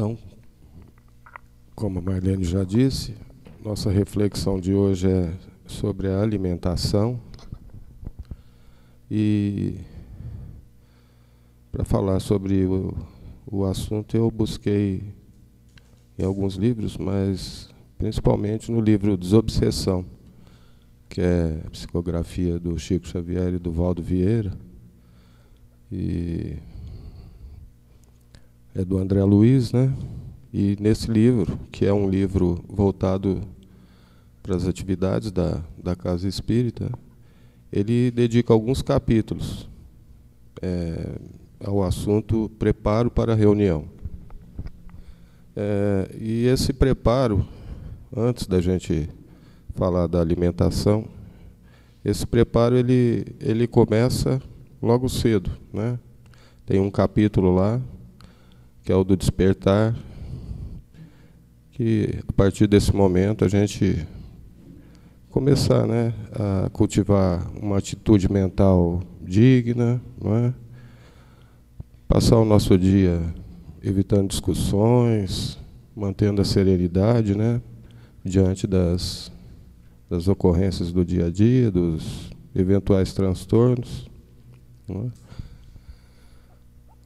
Então, como a Marlene já disse, nossa reflexão de hoje é sobre a alimentação. E para falar sobre o assunto, eu busquei em alguns livros, mas principalmente no livro Desobsessão, que é a psicografia do Chico Xavier e do Valdo Vieira, e é do André Luiz, né? E nesse livro, que é um livro voltado para as atividades da Casa Espírita, ele dedica alguns capítulos ao assunto preparo para a reunião. E esse preparo, antes da gente falar da alimentação, esse preparo ele começa logo cedo, né? Tem um capítulo lá, que é o do despertar, que a partir desse momento a gente começar, né, a cultivar uma atitude mental digna, não é? Passar o nosso dia evitando discussões, mantendo a serenidade, né, diante das ocorrências do dia a dia, dos eventuais transtornos, não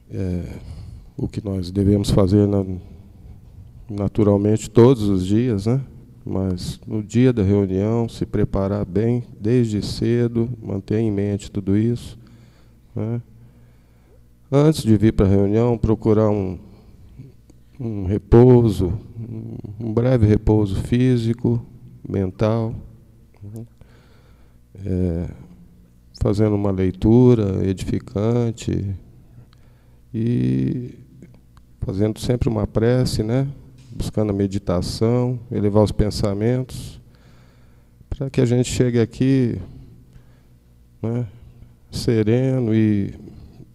é? O que nós devemos fazer naturalmente todos os dias, né? Mas no dia da reunião, se preparar bem, desde cedo, manter em mente tudo isso, né? Antes de vir para a reunião, procurar um repouso, um breve repouso físico, mental, fazendo uma leitura edificante e fazendo sempre uma prece, né? Buscando a meditação, elevar os pensamentos, para que a gente chegue aqui, né, sereno e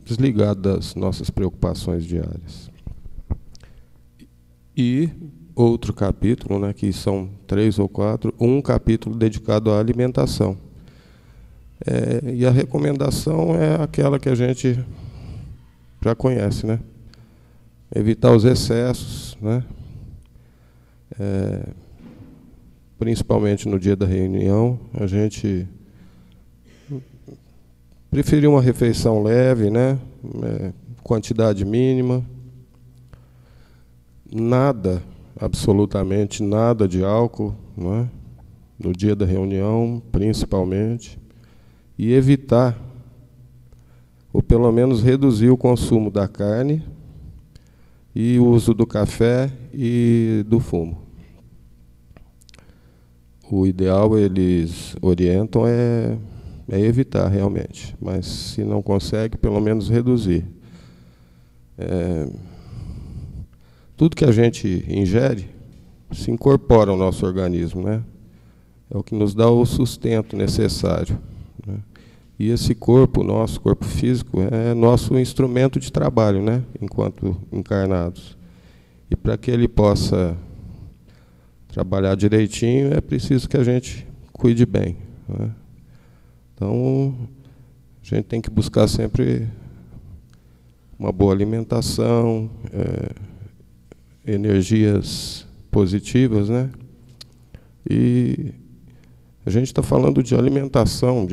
desligado das nossas preocupações diárias. E outro capítulo, né, que são 3 ou 4, um capítulo dedicado à alimentação. E a recomendação é aquela que a gente já conhece, né? Evitar os excessos, né? Principalmente no dia da reunião, a gente preferir uma refeição leve, né? Quantidade mínima, nada, absolutamente nada de álcool, né? No dia da reunião, principalmente, e evitar, ou pelo menos reduzir o consumo da carne e o uso do café e do fumo. O ideal, eles orientam, é evitar realmente, mas se não consegue, pelo menos reduzir. Tudo que a gente ingere se incorpora ao nosso organismo, né? É o que nos dá o sustento necessário, né? E esse corpo, nosso corpo físico, é nosso instrumento de trabalho, né, enquanto encarnados. E para que ele possa trabalhar direitinho, é preciso que a gente cuide bem, né? Então, a gente tem que buscar sempre uma boa alimentação, energias positivas, né? E a gente está falando de alimentação,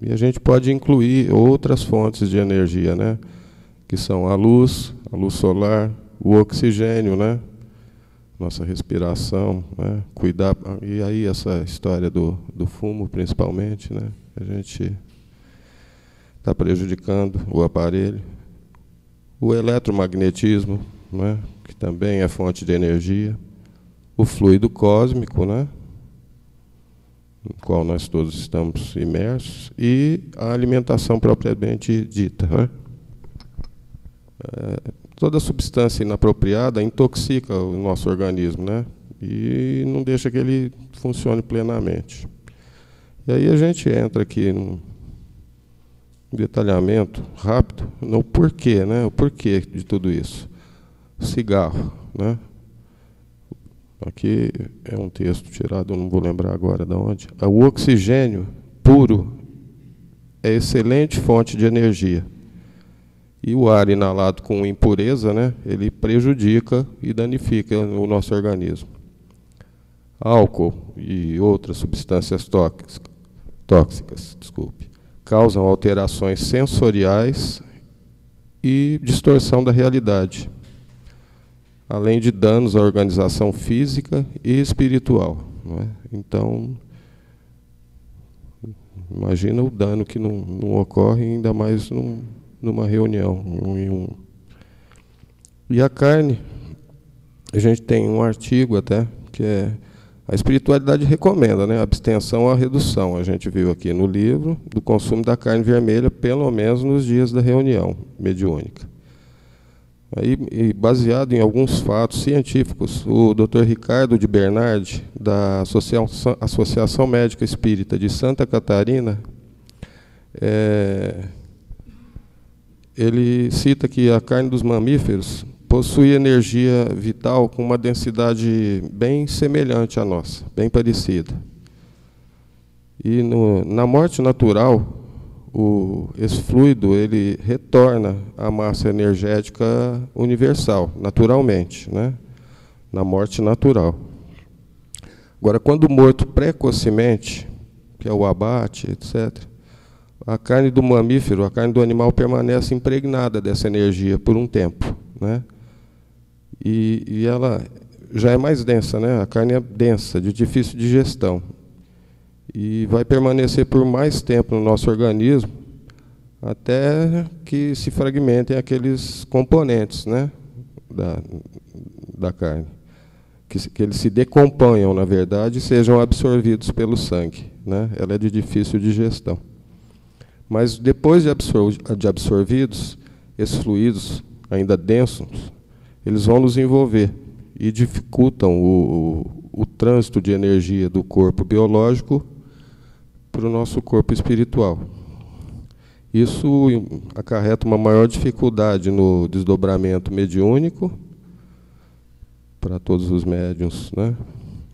e a gente pode incluir outras fontes de energia, né? Que são a luz solar, o oxigênio, né? Nossa respiração, né? Cuidar, e aí essa história do fumo, principalmente, né? A gente está prejudicando o aparelho. O eletromagnetismo, né? Que também é fonte de energia. O fluido cósmico, né? No qual nós todos estamos imersos, e a alimentação propriamente dita, né? Toda substância inapropriada intoxica o nosso organismo, né? E não deixa que ele funcione plenamente. E aí a gente entra aqui num detalhamento rápido no porquê, né? O porquê de tudo isso. O cigarro, né? Aqui é um texto tirado, eu não vou lembrar agora de onde. O oxigênio puro é excelente fonte de energia. E o ar inalado com impureza, né, ele prejudica e danifica o nosso organismo. Álcool e outras substâncias tóxicas, causam alterações sensoriais e distorção da realidade, além de danos à organização física e espiritual. Não é? Então, imagina o dano que não ocorre, ainda mais numa reunião. E a carne, a gente tem um artigo até, que é a espiritualidade recomenda, né, a abstenção ou a redução. A gente viu aqui no livro do consumo da carne vermelha, pelo menos nos dias da reunião mediúnica. Aí, e baseado em alguns fatos científicos, o Dr. Ricardo de Bernardi, da Associação Médica Espírita de Santa Catarina, ele cita que a carne dos mamíferos possui energia vital com uma densidade bem semelhante à nossa, bem parecida. E na morte natural, esse fluido ele retorna à massa energética universal, naturalmente, né? Na morte natural. Agora, quando morto precocemente, que é o abate, etc., a carne do mamífero, a carne do animal permanece impregnada dessa energia por um tempo, né? E ela já é mais densa, né? A carne é densa, de difícil digestão. E vai permanecer por mais tempo no nosso organismo, até que se fragmentem aqueles componentes, né, da carne. Que eles se decomponham, na verdade, e sejam absorvidos pelo sangue, né? Ela é de difícil digestão. Mas depois de absorvidos, esses fluidos ainda densos, eles vão nos envolver e dificultam o trânsito de energia do corpo biológico para o nosso corpo espiritual. Isso acarreta uma maior dificuldade no desdobramento mediúnico, para todos os médiuns, né?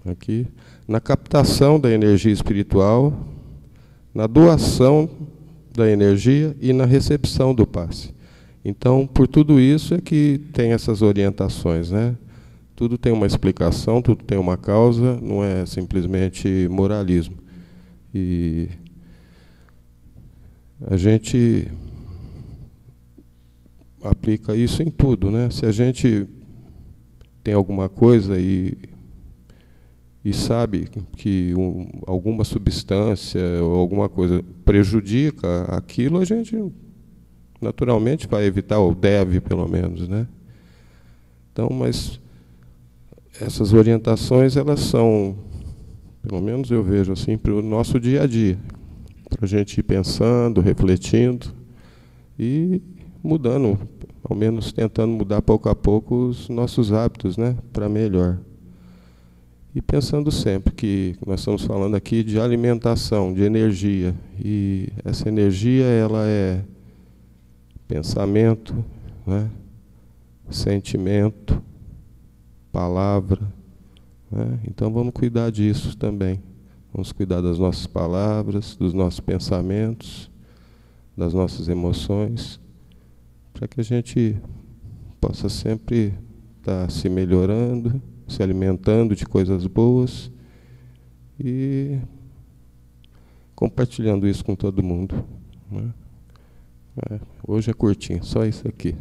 Aqui, na captação da energia espiritual, na doação da energia e na recepção do passe. Então, por tudo isso é que tem essas orientações, né? Tudo tem uma explicação, tudo tem uma causa, não é simplesmente moralismo. E a gente aplica isso em tudo, né? Se a gente tem alguma coisa e sabe que alguma substância ou alguma coisa prejudica aquilo, a gente naturalmente vai evitar, ou deve, pelo menos, né? Então, mas essas orientações, elas são, pelo menos eu vejo assim, para o nosso dia a dia, para a gente ir pensando, refletindo e mudando, ao menos tentando mudar pouco a pouco os nossos hábitos, né, para melhor. E pensando sempre que nós estamos falando aqui de alimentação, de energia, e essa energia, ela é pensamento, né, sentimento, palavra, né? Então vamos cuidar disso também. Vamos cuidar das nossas palavras, dos nossos pensamentos, das nossas emoções, para que a gente possa sempre estar se melhorando, se alimentando de coisas boas e compartilhando isso com todo mundo, né? Hoje é curtinho, só isso aqui.